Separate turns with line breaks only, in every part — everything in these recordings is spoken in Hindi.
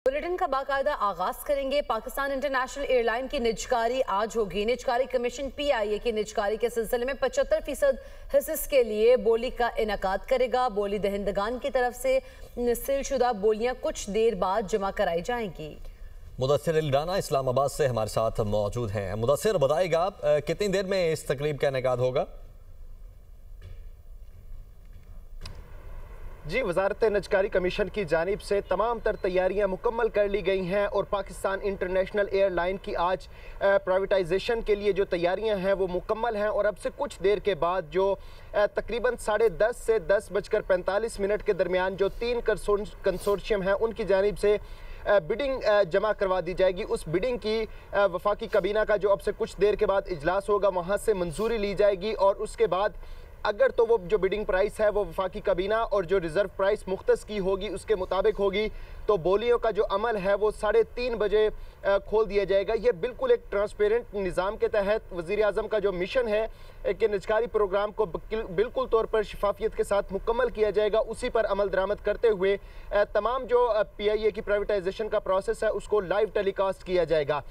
बुलेटिन का बाकायदा आगाज करेंगे। पाकिस्तान इंटरनेशनल एयरलाइन की निजकारी आज होगी। निजकारी कमीशन PIA की निजकारी के सिलसिले में 75% हिस्स के लिए बोली का इनेकाद करेगा। बोली दहिंदगान की तरफ से सीलशुदा बोलियां कुछ देर बाद जमा कराई जाएंगी।
मुदस्सिर अली राना इस्लामाबाद से हमारे साथ मौजूद हैं। मुदस्सिर, बताइएगा कितनी देर में इस तकरीब का इनेकाद होगा?
जी, वजारत निजकारी कमीशन की जानिब से तमाम तर तैयारियां मुकम्मल कर ली गई हैं और पाकिस्तान इंटरनेशनल एयरलाइन की आज प्राइवेटाइजेशन के लिए जो तैयारियां हैं वो मुकम्मल हैं और अब से कुछ देर के बाद जो तकरीबन 10:30 से 10:45 के दरमियान जो 3 कंसोर्शियम हैं उनकी जानिब से बिडिंग जमा करवा दी जाएगी। उस बिडिंग की वफाकी कबीना का जो अब से कुछ देर के बाद इजलास होगा वहाँ से मंजूरी ली जाएगी और उसके बाद अगर तो वो जो बिडिंग प्राइस है वो वफाकी कबीना और जो रिज़र्व प्राइस मुख्तस की होगी उसके मुताबिक होगी तो बोलियों का जो अमल है वो 3:30 बजे खोल दिया जाएगा। ये बिल्कुल एक ट्रांसपेरेंट निज़ाम के तहत वज़ीर आज़म का जो मिशन है कि निजकारी प्रोग्राम को बिल्कुल तौर पर शफाफियत के साथ मुकम्मल किया जाएगा, उसी पर अमल दरामद करते हुए तमाम जो PIA की प्राइवेटाइजेशन का प्रोसेस है उसको लाइव टेलीकास्ट किया जाएगा।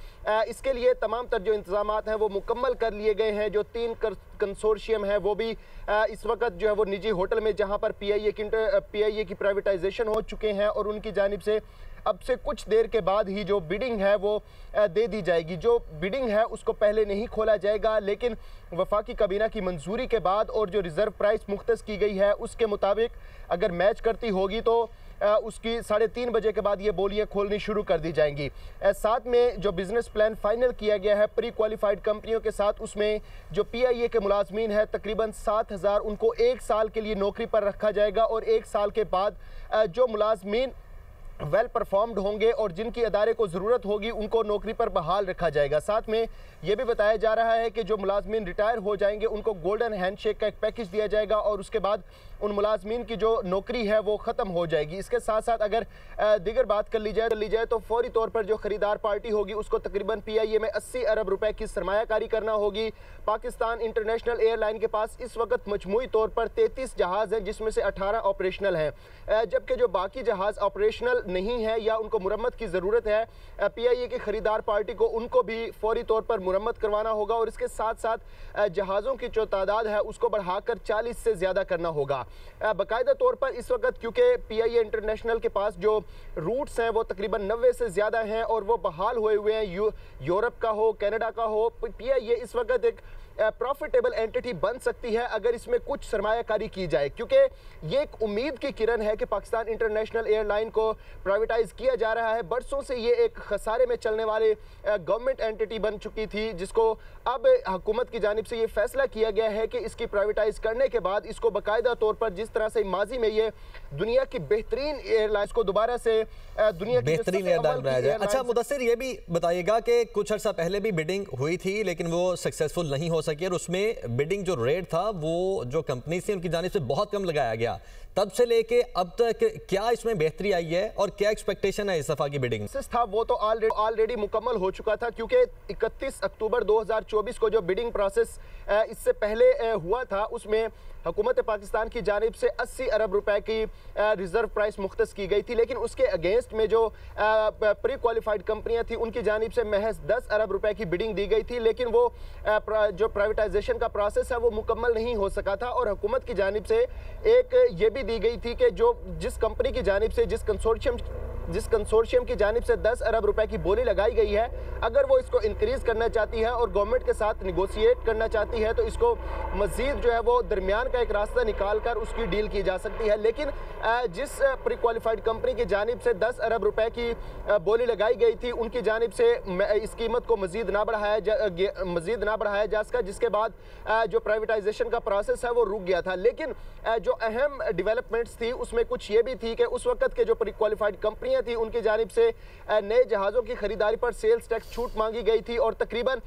इसके लिए तमाम तर जो इंतजामात हैं वो मुकम्मल कर लिए गए हैं। जो 3 कंसोर्शियम है वो भी इस वक्त जो है वो निजी होटल में जहां पर PIA की प्राइवेटाइजेशन हो चुके हैं और उनकी जानिब से अब से कुछ देर के बाद ही जो बिडिंग है वो दे दी जाएगी। जो बिडिंग है उसको पहले नहीं खोला जाएगा, लेकिन वफाकी कबीना की मंजूरी के बाद और जो रिज़र्व प्राइस मुख्तस की गई है उसके मुताबिक अगर मैच करती होगी तो उसकी 3:30 बजे के बाद ये बोलियां खोलनी शुरू कर दी जाएंगी। साथ में जो बिज़नेस प्लान फाइनल किया गया है प्री क्वालिफाइड कंपनियों के साथ, उसमें जो PIA के मुलाजमीन है तकरीबन 7,000 उनको 1 साल के लिए नौकरी पर रखा जाएगा और 1 साल के बाद जो मुलाजमीन वेल परफॉर्म्ड होंगे और जिनकी अदारे को ज़रूरत होगी उनको नौकरी पर बहाल रखा जाएगा। साथ में ये भी बताया जा रहा है कि जो मुलाजमीन रिटायर हो जाएंगे उनको गोल्डन हैंडशेक का एक पैकेज दिया जाएगा और उसके बाद उन मुलाजमीन की जो नौकरी है वो ख़त्म हो जाएगी। इसके साथ साथ अगर दीगर बात कर ली जाए तो फौरी तौर पर जो ख़रीदार पार्टी होगी उसको तकरीबन PIA में 80 अरब रुपए की सरमायाकारी करना होगी। पाकिस्तान इंटरनेशनल एयरलाइन के पास इस वक्त मजमूई तौर पर 33 जहाज़ हैं जिसमें से 18 ऑपरेशनल हैं, जबकि जो बाकी जहाज़ ऑपरेशनल नहीं है या उनको मुरम्मत की ज़रूरत है PIA की ख़रीदार पार्टी को उनको भी फौरी तौर पर मुरम्मत करवाना होगा और इसके साथ साथ जहाज़ों की जो तादाद है उसको बढ़ाकर 40 से ज़्यादा करना होगा। बाकायदा तौर पर इस वक्त क्योंकि PIA इंटरनेशनल के पास जो रूट्स हैं वो तकरीबन 90 से ज़्यादा हैं और वो बहाल हुए हैं, यूरोप का हो, कनाडा का हो, PIA इस वक्त एक प्रॉफिटेबल एंटिटी बन सकती है अगर इसमें कुछ सरमायाकारी की जाए, क्योंकि ये एक उम्मीद की किरण है कि पाकिस्तान इंटरनेशनल एयरलाइन को प्राइवेटाइज किया जा रहा है। बरसों से ये एक खसारे में चलने वाले गवर्नमेंट एंटिटी बन चुकी थी जिसको अब हुकूमत की जानिब से ये फैसला किया गया है कि इसकी प्राइवेटाइज करने के बाद इसको बाकायदा तौर पर जिस तरह से माजी में ये दुनिया की बेहतरीन एयरलाइंस को दोबारा से दुनिया की
बेहतरीन एयरलाइन बनाया जाए। अच्छा मुदस्सिर, ये भी बताइएगा कि कुछ अर्सा पहले भी बिडिंग हुई थी लेकिन वो सक्सेसफुल नहीं हो सकी और उसमें बिडिंग जो रेट था वो जो कंपनी थी उनकी जानिब से बहुत कम लगाया गया। तब से लेके अब तक क्या इसमें बेहतरी आई है और क्या एक्सपेक्टेशन है इस दफा की बिडिंग
था? वो तो ऑलरेडी मुकम्मल हो चुका था क्योंकि 31 अक्टूबर 2024 को जो बिडिंग प्रोसेस इससे पहले हुआ था उसमें हुकूमत पाकिस्तान की जानिब से 80 अरब रुपए की रिजर्व प्राइस मुख्तस की गई थी, लेकिन उसके अगेंस्ट में जो प्री क्वालिफाइड कंपनियां थी उनकी जानिब से महज 10 अरब रुपए की बिडिंग दी गई थी, लेकिन वो जो प्राइवेटाइजेशन का प्रोसेस है वो मुकम्मल नहीं हो सका था और हुकूमत की जानिब से एक ये भी दी गई थी कि जो जिस कंपनी की जानिब से जिस कंसोर्शियम की जानिब से 10 अरब रुपए की बोली लगाई गई है, अगर वो इसको इंक्रीज करना चाहती है और गवर्नमेंट के साथ निगोशिएट करना चाहती है तो इसको मजीद जो है वो दरमियान का एक रास्ता निकाल कर उसकी डील की जा सकती है। लेकिन जिस प्री क्वालिफाइड कंपनी की जानिब से 10 अरब रुपए की बोली लगाई गई थी उनकी जानिब से इस कीमत को मजीद ना बढ़ाया जा सका, जिसके बाद जो प्राइवेटाइजेशन का प्रोसेस है वो रुक गया था। लेकिन जो अहम डेवलपमेंट्स थी उसमें कुछ ये भी थी कि उस वक्त के जो प्री क्वालिफाइड कंपनियां थी उनकी जानिब से नए जहाज़ों की खरीदारी पर सेल्स टैक्स छूट मांगी गई थी और तकरीबन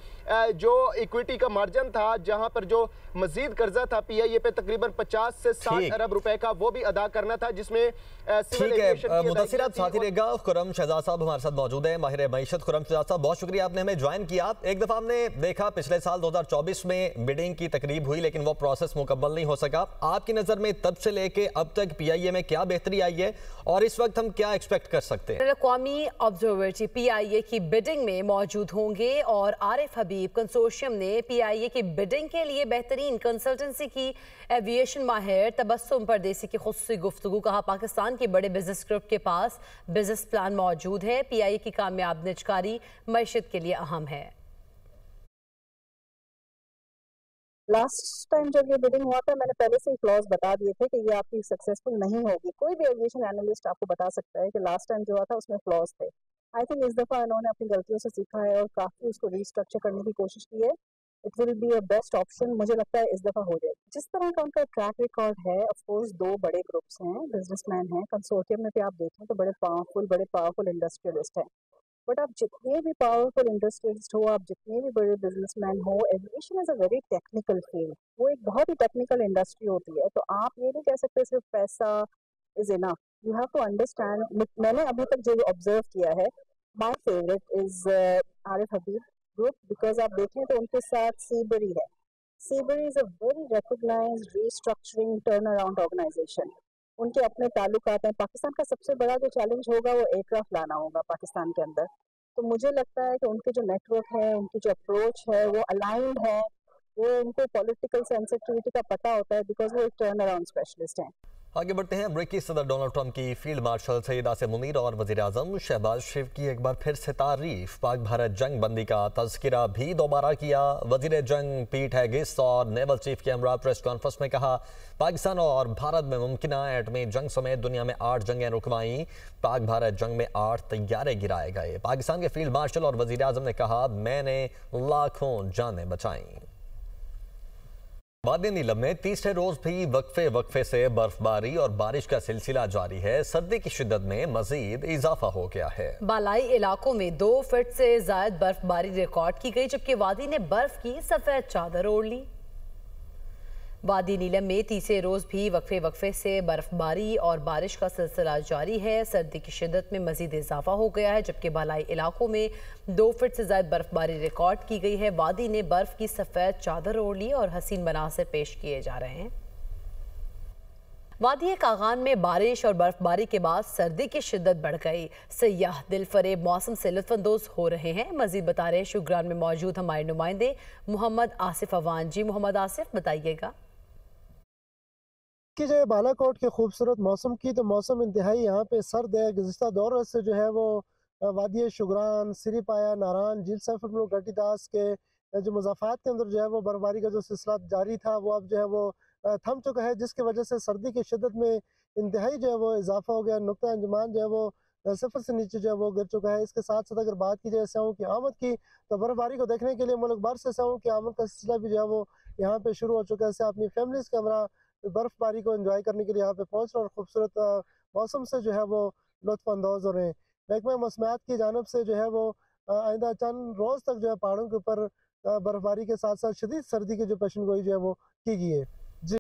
जो इक्विटी का मार्जिन था जहां पर जो मजीद कर्जा था PIA पे तकरीबन 50 से 60 अरब रुपए का वो भी अदा करना था, जिसमें
ठीक है। मुदस्सिर आप साथ ही रहेगा। खुर्रम शहजाद साहब हमारे साथ मौजूद है, माहिर मईशत। खुर्रम शहजाद साहब, बहुत शुक्रिया आपने हमें ज्वाइन किया। एक दफ़ा हमने देखा पिछले साल 2024 में बिडिंग की तकरीब हुई लेकिन वो प्रोसेस मुकम्मल नहीं हो सका। आपकी नज़र में तब से लेके अब तक PIA में क्या बेहतरी आई है और इस वक्त हम क्या एक्सपेक्ट कर सकते हैं।
कौमी ऑब्जर्वेटरी PIA की बिडिंग में मौजूद होंगे और आरिफ हबीब कंसोर्शियम ने PIA की बिडिंग के लिए बेहतरीन कंसल्टेंसी की एविएशन माहिर तबस्सुम परदेसी की खुसूसी गुफ्तगू। कहा पाकिस्तान के बड़े बिजनेस ग्रुप के पास बिजनेस प्लान मौजूद है। PIA की कामयाब निजकारी मईशत के लिए अहम है।
लास्ट टाइम जब ये बिडिंग हुआ था मैंने पहले से ही क्लॉज बता दिए थे कि ये आपकी सक्सेसफुल नहीं होगी। कोई भी एविएशन एनालिस्ट आपको बता सकता है कि लास्ट टाइम जो हुआ था उसमें फ्लॉज थे। आई थिंक इस दफ़ा इन्होंने अपनी गलतियों से सीखा है और काफ़ी उसको रीस्ट्रक्चर करने की कोशिश की है। It will be a best option, मुझे लगता है इस दफ़ा हो जाएगी। जिस तरह का उनका ट्रैक रिकॉर्ड है, ऑफ कोर्स 2 बड़े ग्रुप्स हैं, बिजनेसमैन हैं, कंसोर्टियम में भी आप देखें तो बड़े पावरफुल इंडस्ट्रियलिस्ट हैं। बट आप जितने भी पावरफुल इंडस्ट्रियलिस्ट हो, आप जितने भी बड़े बिजनेसमैन हो, aviation is a very technical field. वो एक बहुत ही टेक्निकल इंडस्ट्री होती है। तो आप ये नहीं कह सकते सिर्फ पैसा is enough, you have to understand. मैंने अभी तक जो ऑब्जर्व किया है, my favourite is Arif Habib group, because आप देखें तो उनके साथ सीबरी है। Seabury is a very recognised restructuring turn around organisation. उनके अपने ताल्लुकात हैं। पाकिस्तान का सबसे बड़ा जो चैलेंज होगा वो एयरक्राफ्ट लाना होगा पाकिस्तान के अंदर। तो मुझे लगता है कि उनके जो नेटवर्क है, उनकी जो अप्रोच है वो अलाइंड है, वो उनको पॉलिटिकल सेंसिटिविटी का पता होता है, बिकॉज वो एक टर्न अराउंड स्पेशलिस्ट हैं।
आगे बढ़ते हैं। अमेरिकी सदर डोनाल्ड ट्रंप की फील्ड मार्शल सईद आसिम मुनीर और वज़ीर आज़म शहबाज शरीफ की एक बार फिर से तारीफ। पाक भारत जंग बंदी का तज़किरा भी दोबारा किया। वज़ीर जंग पीट हैगिस और नेवल चीफ के हमरा प्रेस कॉन्फ्रेंस में कहा पाकिस्तान और भारत में मुमकिन एटमी जंग समेत दुनिया में 8 जंगें रुकवाई। पाक भारत जंग में 8 तैयारे गिराए गए। पाकिस्तान के फील्ड मार्शल और वज़ीर आज़म ने कहा मैंने लाखों जानें बचाई। वादी नीलम में तीसरे रोज भी वक्फे से बर्फबारी और बारिश का सिलसिला जारी है। सर्दी की शिद्दत में मजीद इजाफा हो गया है।
बालाई इलाकों में 2 फीट से ज्यादा बर्फबारी रिकॉर्ड की गई, जबकि वादी ने बर्फ की सफेद चादर ओढ़ ली। वादी नीलम में तीसरे रोज भी वक्फे से बर्फबारी और बारिश का सिलसिला जारी है। सर्दी की शिद्दत में मजीद इजाफा हो गया है, जबकि बालाई इलाकों में 2 फीट से ज्यादा बर्फबारी रिकॉर्ड की गई है। वादी ने बर्फ की सफेद चादर ओढ़ ली और हसीन मनासिर पेश किए जा रहे हैं। वादी कागान में बारिश और बर्फबारी के बाद सर्दी की शिद्दत बढ़ गई। सयाह दिलफरेब मौसम से लुत्फानंदोज हो रहे हैं। मजीद बता रहे शुगरान में मौजूद हमारे नुमाइंदे मोहम्मद आसिफ अवान। जी मोहम्मद आसिफ, बताइएगा
कि जो है बालाकोट के खूबसूरत मौसम की, तो मौसम इंतहाई यहाँ पे सर्द है। गुज़िश्ता 2 रोज़ से जो है वो वादी शुगरान, सिरीपाया, नारान, झील सैफुल घाटीदास के जो मज़ाफ़ात के अंदर जो है वो बर्फबारी का जो सिलसिला जारी था वो अब जो है वो थम चुका है, जिसकी वजह से सर्दी की शिद्दत में इंतहाई जो है वो इजाफा हो गया। नुक्ता अंजुमान जो है वो 0 से नीचे जो है वो गिर चुका है। इसके साथ साथ अगर बात की जाए स्याहों की आमद की, तो बर्फबारी को देखने के लिए मुल्क भर से स्याहों की आमद का सिलसिला भी जो है वो यहाँ पे शुरू हो चुका है। इससे अपनी फैमिलीज़ के हमरा बर्फबारी को एंजॉय करने के लिए यहाँ पे पहुँच रहे और खूबसूरत मौसम से जो है वो लुत्फ़अंदोज़ हो रहे हैं। महकमा मौसमियात की जानब से जो है वो आइंदा चंद रोज़ तक जो है पहाड़ों के ऊपर बर्फबारी के साथ साथ शदीद सर्दी की जो पेशन गोई जो है वो की गई है।